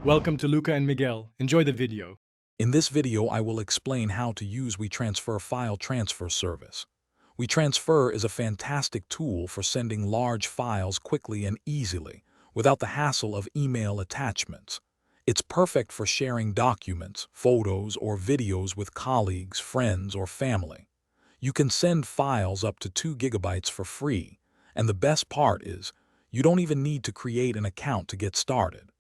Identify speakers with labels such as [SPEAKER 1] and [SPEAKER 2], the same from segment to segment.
[SPEAKER 1] Welcome to Luca and Miguel. Enjoy the video.
[SPEAKER 2] In this video, I will explain how to use WeTransfer file transfer service. WeTransfer is a fantastic tool for sending large files quickly and easily, without the hassle of email attachments. It's perfect for sharing documents, photos, or videos with colleagues, friends, or family. You can send files up to 2 gigabytes for free, and the best part is, you don't even need to create an account to get started.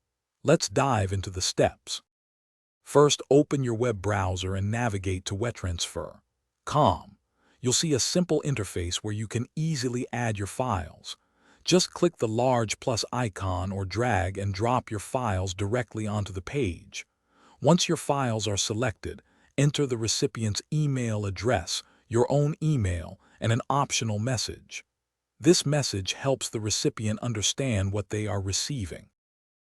[SPEAKER 2] Let's dive into the steps. First, open your web browser and navigate to WeTransfer.com. You'll see a simple interface where you can easily add your files. Just click the large plus icon or drag and drop your files directly onto the page. Once your files are selected, enter the recipient's email address, your own email, and an optional message. This message helps the recipient understand what they are receiving.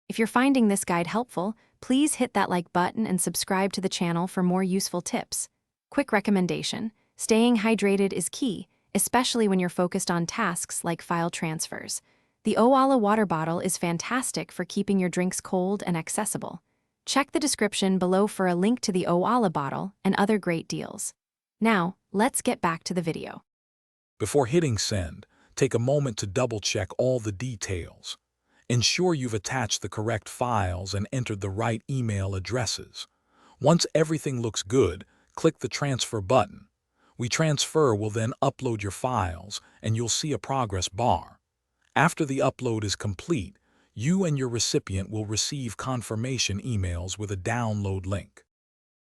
[SPEAKER 3] If you're finding this guide helpful, please hit that like button and subscribe to the channel for more useful tips. Quick recommendation: staying hydrated is key, especially when you're focused on tasks like file transfers. The Owala water bottle is fantastic for keeping your drinks cold and accessible. Check the description below for a link to the Owala bottle and other great deals. Now, let's get back to the video.
[SPEAKER 2] Before hitting send, take a moment to double-check all the details. Ensure you've attached the correct files and entered the right email addresses. Once everything looks good, click the transfer button. WeTransfer will then upload your files, and you'll see a progress bar. After the upload is complete, you and your recipient will receive confirmation emails with a download link.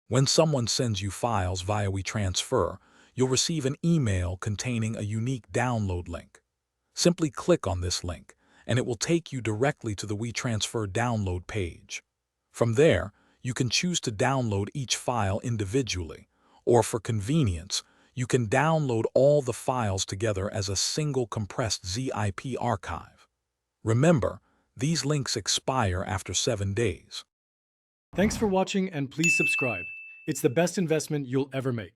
[SPEAKER 2] When someone sends you files via WeTransfer, you'll receive an email containing a unique download link. Simply click on this link, and it will take you directly to the WeTransfer download page. From there, you can choose to download each file individually, or for convenience, you can download all the files together as a single compressed zip archive. Remember, these links expire after 7 days.
[SPEAKER 1] Thanks for watching and please subscribe. It's the best investment you'll ever make.